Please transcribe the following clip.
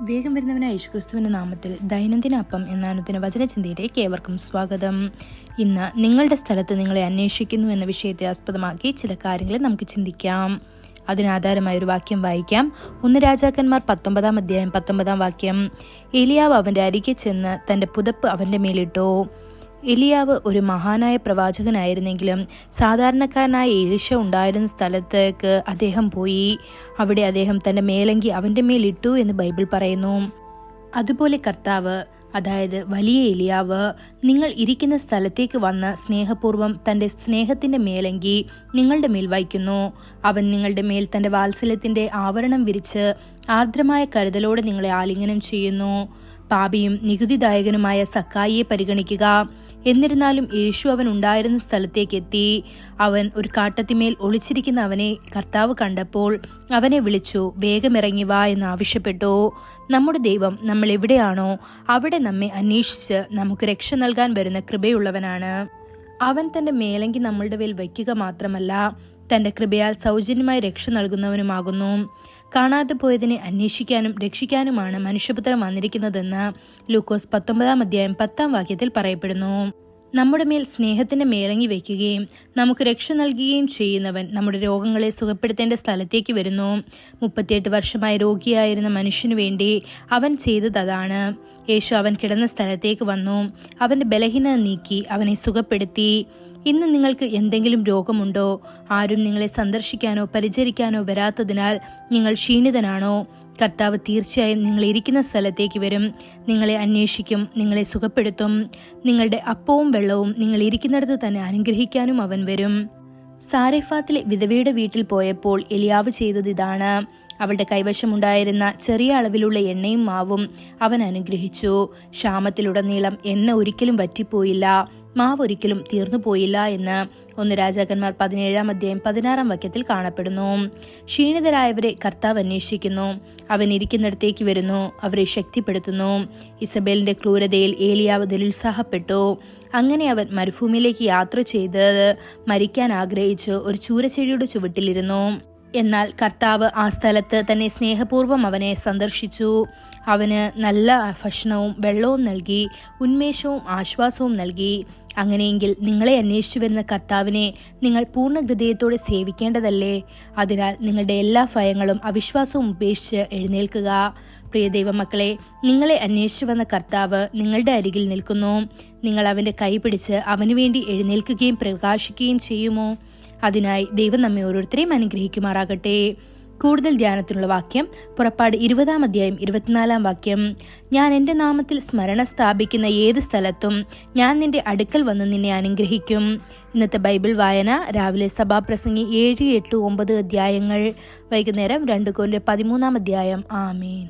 വേഗം വരുന്നവനായ യേശുക്രിസ്തുവിൻ്റെ നാമത്തിൽ ദൈനംദിന അപ്പം എന്ന വചനചിന്തയിലേക്ക് ഏവർക്കും സ്വാഗതം. ഇന്ന് നിങ്ങളുടെ സ്ഥലത്ത് നിങ്ങളെ അന്വേഷിക്കുന്നു എന്ന വിഷയത്തെ ആസ്പദമാക്കി ചില കാര്യങ്ങൾ നമുക്ക് ചിന്തിക്കാം. അതിനാധാരമായ ഒരു വാക്യം വായിക്കാം. 1 രാജാക്കന്മാർ 19 അധ്യായം 19 വാക്യം. ഏലിയാവ് അവൻ്റെ അരികെ ചെന്ന് തൻ്റെ പുതപ്പ് അവൻ്റെ മേലിട്ടു. എലിയാവ് ഒരു മഹാനായ പ്രവാചകനായിരുന്നെങ്കിലും സാധാരണക്കാരനായ എലീശ ഉണ്ടായിരുന്ന സ്ഥലത്തേക്ക് അദ്ദേഹം പോയി. അവിടെ അദ്ദേഹം തൻ്റെ മേലങ്കി അവൻ്റെ മേലിട്ടു എന്ന് ബൈബിൾ പറയുന്നു. അതുപോലെ കർത്താവ്, അതായത് വലിയ എലിയാവ്, നിങ്ങൾ ഇരിക്കുന്ന സ്ഥലത്തേക്ക് വന്ന് സ്നേഹപൂർവ്വം തൻ്റെ സ്നേഹത്തിൻ്റെ മേലങ്കി നിങ്ങളുടെ മേൽ വയ്ക്കുന്നു. അവൻ നിങ്ങളുടെ മേൽ തൻ്റെ വാത്സല്യത്തിൻ്റെ ആവരണം വിരിച്ച് ആർദ്രമായ കരുതലോടെ നിങ്ങളെ ആലിംഗനം ചെയ്യുന്നു. പാപിയും നികുതിദായകനുമായ സക്കായിയെ പരിഗണിക്കുക. എന്നിരുന്നാലും യേശു അവൻ ഉണ്ടായിരുന്ന സ്ഥലത്തേക്ക് എത്തി. അവൻ ഒരു കാട്ടത്തിമേൽ ഒളിച്ചിരിക്കുന്ന അവനെ കർത്താവ് കണ്ടപ്പോൾ അവനെ വിളിച്ചു, വേഗമിറങ്ങി വാ എന്ന് ആവശ്യപ്പെട്ടു. നമ്മുടെ ദൈവം നമ്മൾ എവിടെയാണോ അവിടെ നമ്മെ അന്വേഷിച്ച് നമുക്ക് രക്ഷ നൽകാൻ വരുന്ന കൃപയുള്ളവനാണ്. അവൻ തൻ്റെ മേലങ്കി നമ്മളുടെ മേൽ വയ്ക്കുക മാത്രമല്ല, തൻ്റെ കൃപയാൽ സൗജന്യമായി രക്ഷ നൽകുന്നവനുമാകുന്നു. കാണാതെ പോയതിനെ അന്വേഷിക്കാനും രക്ഷിക്കാനുമാണ് മനുഷ്യപുത്രൻ വന്നിരിക്കുന്നതെന്ന് ലൂക്കോസ് 19 അധ്യായം 10 വാക്യത്തിൽ പറയപ്പെടുന്നു. നമ്മുടെ മേൽ സ്നേഹത്തിന്റെ മേലങ്ങി വയ്ക്കുകയും നമുക്ക് രക്ഷ നൽകുകയും ചെയ്യുന്നവൻ നമ്മുടെ രോഗങ്ങളെ സുഖപ്പെടുത്തേണ്ട സ്ഥലത്തേക്ക് വരുന്നു. 38 വർഷമായി രോഗിയായിരുന്ന മനുഷ്യനു വേണ്ടി അവൻ ചെയ്തത് അതാണ്. യേശു അവൻ കിടന്ന സ്ഥലത്തേക്ക് വന്നു. അവന്റെ ബലഹീനത നീക്കി അവനെ സുഖപ്പെടുത്തി. ഇന്ന് നിങ്ങൾക്ക് എന്തെങ്കിലും രോഗമുണ്ടോ? ആരും നിങ്ങളെ സന്ദർശിക്കാനോ പരിചരിക്കാനോ വരാത്തതിനാൽ നിങ്ങൾ ക്ഷീണിതനാണോ? കർത്താവ് തീർച്ചയായും നിങ്ങൾ ഇരിക്കുന്ന സ്ഥലത്തേക്ക് വരും, നിങ്ങളെ അന്വേഷിക്കും, നിങ്ങളെ സുഖപ്പെടുത്തും. നിങ്ങളുടെ അപ്പവും വെള്ളവും നിങ്ങൾ ഇരിക്കുന്നിടത്ത് തന്നെ അനുഗ്രഹിക്കാനും അവൻ വരും. സാരെഫാത്തിലെ വിധവയുടെ വീട്ടിൽ പോയപ്പോൾ എലിയാവ് ചെയ്തത് ഇതാണ്. അവളുടെ കൈവശമുണ്ടായിരുന്ന ചെറിയ അളവിലുള്ള എണ്ണയും മാവും അവൻ അനുഗ്രഹിച്ചു. ക്ഷാമത്തിലുടനീളം എണ്ണ ഒരിക്കലും വറ്റിപ്പോയില്ല, മാവ് ഒരിക്കലും തീർന്നു പോയില്ല എന്ന് 1 രാജാക്കന്മാർ 17 അധ്യായം 16 വാക്യത്തിൽ കാണപ്പെടുന്നു. ക്ഷീണിതരായവരെ കർത്താവ് അന്വേഷിക്കുന്നു. അവൻ ഇരിക്കുന്നിടത്തേക്ക് വരുന്നു, അവരെ ശക്തിപ്പെടുത്തുന്നു. ഇസബേലിന്റെ ക്രൂരതയിൽ ഏലിയാവ് നിരുത്സാഹപ്പെട്ടു. അങ്ങനെ അവൻ മരുഭൂമിയിലേക്ക് യാത്ര ചെയ്ത് മരിക്കാൻ ആഗ്രഹിച്ച് ഒരു ചൂരച്ചെടിയുടെ ചുവട്ടിലിരുന്നു. എന്നാൽ കർത്താവ് ആ സ്ഥലത്ത് തന്നെ സ്നേഹപൂർവ്വം അവനെ സന്ദർശിച്ചു. അവന് നല്ല ഭക്ഷണവും വെള്ളവും നൽകി, ഉന്മേഷവും ആശ്വാസവും നൽകി. അങ്ങനെയെങ്കിൽ നിങ്ങളെ അന്വേഷിച്ചു വരുന്ന കർത്താവിനെ നിങ്ങൾ പൂർണ്ണ ഹൃദയത്തോടെ സേവിക്കേണ്ടതല്ലേ? അതിനാൽ നിങ്ങളുടെ എല്ലാ ഭയങ്ങളും അവിശ്വാസവും ഉപേക്ഷിച്ച് എഴുന്നേൽക്കുക. പ്രിയ ദൈവമക്കളെ, നിങ്ങളെ അന്വേഷിച്ചു വന്ന കർത്താവ് നിങ്ങളുടെ അരികിൽ നിൽക്കുന്നു. നിങ്ങൾ അവൻ്റെ കൈ പിടിച്ച് അവനു വേണ്ടി എഴുന്നേൽക്കുകയും പ്രകാശിക്കുകയും ചെയ്യുമോ? അതിനായി ദൈവം നമ്മെ ഓരോരുത്തരെയും അനുഗ്രഹിക്കുമാറാകട്ടെ. കൂടുതൽ ധ്യാനത്തിനുള്ള വാക്യം പുറപ്പാട് 20 അധ്യായം 24 വാക്യം. ഞാൻ എൻ്റെ നാമത്തിൽ സ്മരണ സ്ഥാപിക്കുന്ന ഏത് സ്ഥലത്തും ഞാൻ നിന്റെ അടുക്കൽ വന്ന് നിന്നെ അനുഗ്രഹിക്കും. ഇന്നത്തെ ബൈബിൾ വായന രാവിലെ സഭാപ്രസംഗി 7, 8, 9 അധ്യായങ്ങൾ, വൈകുന്നേരം 2 Corinthians 13 അധ്യായം. ആമേൻ.